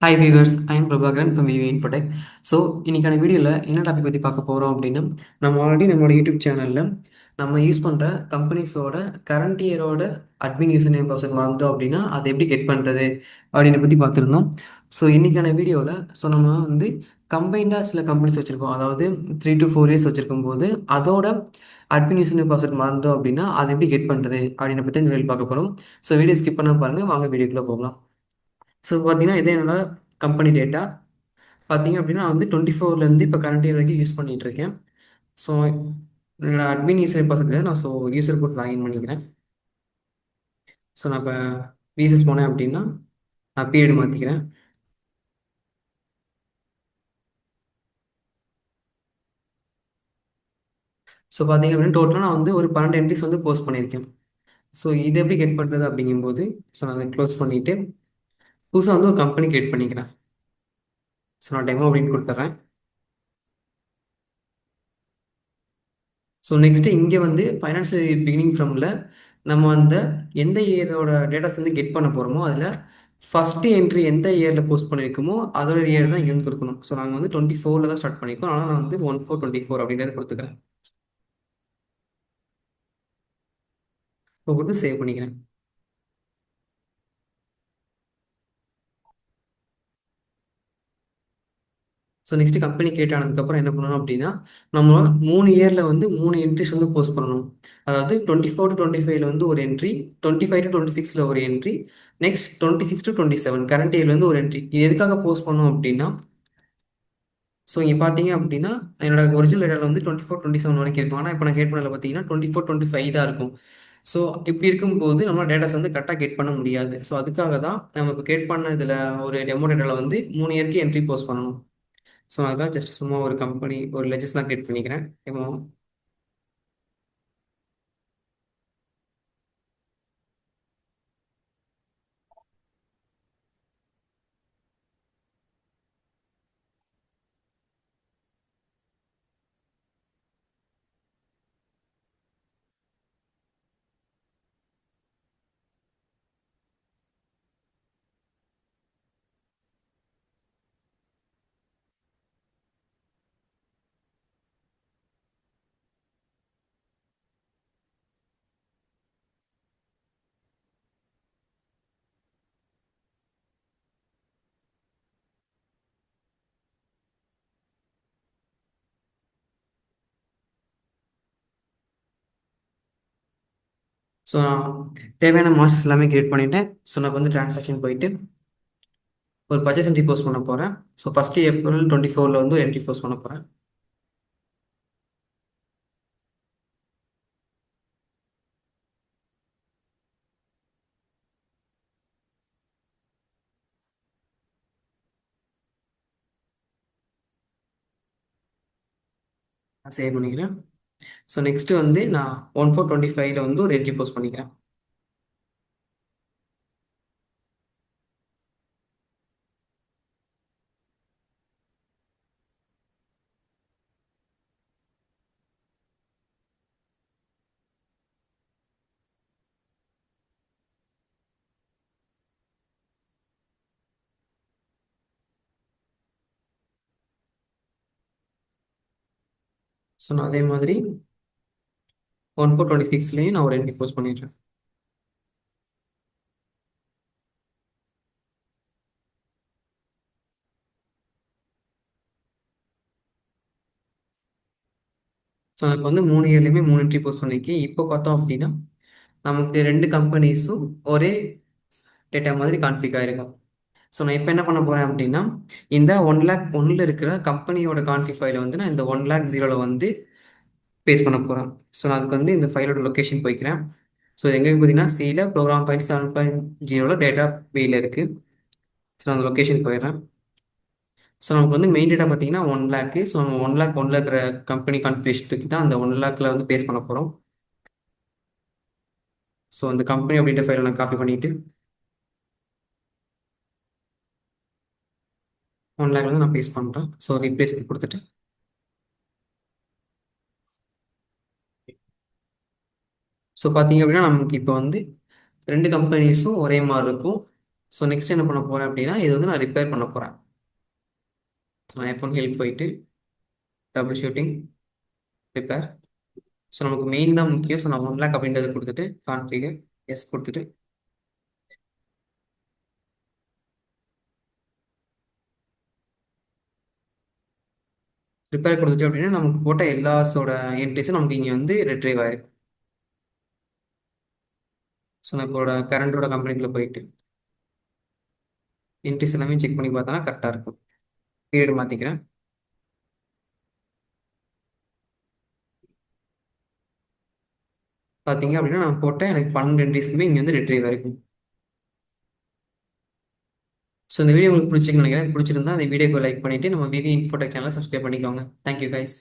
Hi viewers, I am Prabhakaran from VV Infotech. So இன்னைக்கான வீடியோவில் என்ன டாபிக் பற்றி பார்க்க போகிறோம் அப்படின்னா, நம்ம ஆல்ரெடி நம்மளோட யூடியூப் சேனலில் நம்ம யூஸ் பண்ணுற கம்பெனிஸோட கரண்ட் இயரோட அட்மின் யூசர் நேம் பாஸ்வேர்ட் மறந்துட்டோம் அப்படின்னா அதை எப்படி கெட் பண்ணுறது அப்படின்னு பற்றி பார்த்துருந்தோம். ஸோ இன்னைக்கான வீடியோவில் நம்ம கம்பைண்டாக சில கம்பெனிஸ் வச்சுருக்கோம். அதாவது 3 to 4 years வச்சுருக்கும் போது அதோட அட்மின் யூசர் நேம் பாஸ்வேர்ட் மறந்தோம் அப்படின்னா அதை எப்படி கெட் பண்ணுறது அப்படின்னு பற்றி இந்த வீடியோ பார்க்க போகிறோம். ஸோ வீடியோ ஸ்கிப் பண்ண பாருங்கள், வாங்க வீடியோக்குள்ளே போகலாம். ஸோ பார்த்தீங்கன்னா இதே என்னோட கம்பெனி டேட்டா. பார்த்தீங்க அப்படின்னா நான் 24லேருந்து இப்போ கரண்ட் இயர் வரைக்கும் யூஸ் பண்ணிகிட்டு இருக்கேன். ஸோ என்னோட அட்மின் யூசர் பக்கத்தில் நான் யூசர் போட்டு லாகின் பண்ணிக்கிறேன். ஸோ நான் இப்போ விஎஸ்எஸ் போனேன் அப்படின்னா நான் பீரியட் மாற்றிக்கிறேன். ஸோ பார்த்தீங்க அப்படின்னா டோட்டலாக நான் ஒரு 12 என்ட்ரிஸ் போஸ்ட் பண்ணியிருக்கேன். ஸோ இது எப்படி கெட் பண்ணுறது அப்படிங்கும்போது, ஸோ நான் அதை க்ளோஸ் பண்ணிவிட்டு புதுசாக ஒரு கம்பெனி கிரியேட் பண்ணிக்கிறேன். ஸோ நான் டெமோ அப்படின்னு கொடுத்துட்றேன். ஸோ நெக்ஸ்ட்டு இங்கே ஃபைனான்ஷியல் பிகினிங் ஃப்ரமில் நம்ம எந்த இயரோட டேட்டாஸ் கெட் பண்ண போகிறோமோ அதில் ஃபஸ்ட்டு என்ட்ரி எந்த இயரில் போஸ்ட் பண்ணியிருக்கோமோ அதோட இயர் தான் இங்கே கொடுக்கணும். ஸோ நாங்கள் 24ல் தான் ஸ்டார்ட் பண்ணியிருக்கோம். ஆனால் நான் 1424 அப்படின்றத கொடுத்துக்கிறேன். இப்போ கொடுத்து சேவ் பண்ணிக்கிறேன். ஸோ நெக்ஸ்ட் கம்பெனி கிரியேட் ஆனதுக்கப்புறம் என்ன பண்ணணும் அப்படின்னா, நம்ம 3 இயரில் 3 என்ட்ரிஸ் போஸ்ட் பண்ணணும். அதாவது 24 to 25ல் ஒரு என்ட்ரி, 25 to 26ல் ஒரு என்ட்ரி, நெக்ஸ்ட் 26 to 27 கரண்ட் இயர்ல ஒரு என்ட்ரி. இது எதுக்காக போஸ்ட் பண்ணோம் அப்படின்னா, ஸோ இங்கே பார்த்தீங்க அப்படின்னா என்னோட ஒரிஜினல் டேட்டாவில் 24 to 27 வரைக்கும் இருக்கும். ஆனால் இப்போ நான் கேட் பண்ணதில் பார்த்தீங்கன்னா 24 to 25 தான் இருக்கும். ஸோ இப்படி இருக்கும்போது நம்ம டேட்டாஸ் கரெக்டாக கெட் பண்ண முடியாது. ஸோ அதுக்காக தான் நம்ம இப்போ கேட் பண்ண இதில் ஒரு டெமோ டேட்டாவில் 3 இயருக்கு என்ட்ரி போஸ்ட் பண்ணணும். ஸோ அதான் ஜஸ்ட் சும்மா ஒரு கம்பெனி ஒரு லெஜஸ்லாம் கிரியேட் பண்ணிக்கிறேன் டெமோ. ஸோ நான் தேவையான மாஸ்டர்ஸ் எல்லாமே கிரியேட் பண்ணிட்டேன். ஸோ நான் ட்ரான்சாக்ஷன் போயிட்டு ஒரு பர்ச்சேஸ் என்ட்ரி போஸ்ட் பண்ண போகிறேன். ஸோ ஃபஸ்ட்டு April 24ல் ஒரு என்ட்ரி போஸ்ட் பண்ண போகிறேன். நான் சேவ் பண்ணிக்கிறேன். ஸோ நெக்ஸ்ட்டு நான் 1425ல் ஒரு என்ட்ரி போஸ்ட் பண்ணிக்கிறேன். ஸோ நான் அதே மாதிரி 1426லேயும் நான் ஒரு என்ட்ரி போஸ்ட் பண்ணிடுறேன். ஸோ எனக்கு 3 இயர்லையுமே 3 என்ட்ரி போஸ்ட் பண்ணியிருக்கேன். இப்போ பார்த்தோம் அப்படின்னா நமக்கு 2 கம்பெனிஸும் ஒரே டேட்டா மாதிரி கான்ஃபிக் ஆகிருக்கும். ஸோ நான் இப்போ என்ன பண்ண போகிறேன் அப்படின்னா, இந்த 1,00,000 இருக்கிற கம்பெனியோட கான்ஃபிக் ஃபைலை நான் இந்த 1,00,000 பேஸ்ட் பண்ண போகிறேன். ஸோ நான் அதுக்கு இந்த ஃபைலோட லொக்கேஷன் போய்க்கிறேன். ஸோ எங்கே பார்த்தீங்கன்னா சியில் ப்ரோக்ராம் 7.0 டேட்டா பேயில் இருக்குது. ஸோ நான் அந்த லொக்கேஷன் போயிடுறேன். ஸோ நமக்கு மெயின் டேட்டா பார்த்தீங்கன்னா 1,00,000. ஸோ நம்ம 1,00,000 இருக்கிற கம்பெனி கான்ஃபிகேஷனுக்கு தான் அந்த 1,00,000 பேஸ்ட் பண்ண போகிறோம். ஸோ அந்த கம்பெனி அப்படின்ற ஃபைலை நான் காப்பி பண்ணிவிட்டு 1,00,000 நான் பேஸ்ட் பண்ணுறேன். ஸோ ரீப்ளேஸ் கொடுத்துட்டு ஸோ பார்த்தீங்க அப்படின்னா நமக்கு இப்போ 2 கம்பெனிஸும் ஒரே மாதிரி இருக்கும். ஸோ நெக்ஸ்ட் என்ன பண்ண போகிறேன் அப்படின்னா இது வந்து நான் ரிப்பேர் பண்ண போகிறேன். ஸோ F1 ஹெல்ப் போயிட்டு ட்ரபிள் ஷூட்டிங் ரிப்பேர். ஸோ நமக்கு மெயின் தான் முக்கியம். ஸோ நான் 1 லேக் அப்படின்றத கொடுத்துட்டு கான்ஃபிகர் எஸ் கொடுத்துட்டு ரிப்பேர் கொடுத்துட்டு அப்படின்னா நமக்கு போட்ட எல்லாஸோட என்ட்ரிஸும் நமக்கு இங்கே வந்து ரிட்ரைவ் ஆயிருக்கு. ஸோ நான் இப்போட கரண்டோட கம்பெனிக்குள்ளே போயிட்டு என்ட்ரிஸ் எல்லாமே செக் பண்ணி பார்த்தா கரெக்டாக இருக்கும். பீரியட் மாற்றிக்கிறேன். பார்த்தீங்க அப்படின்னா நான் போட்ட எனக்கு 12 என்ட்ரிஸுமே இங்கே வந்து ரிட்ரைவ் ஆயிருக்கும். ஸோ இந்த வீடியோ உங்களுக்கு பிடிச்சிருக்குன்னு நினைக்கிறேன். பிடிச்சிருந்தா அந்த வீடியோக்கு லைக் பண்ணிவிட்டு நம்ம விவி இன்ஃபோடெக் சேனலை சப்ஸ்கிரைப் பண்ணிக்கோங்க. Thank you guys.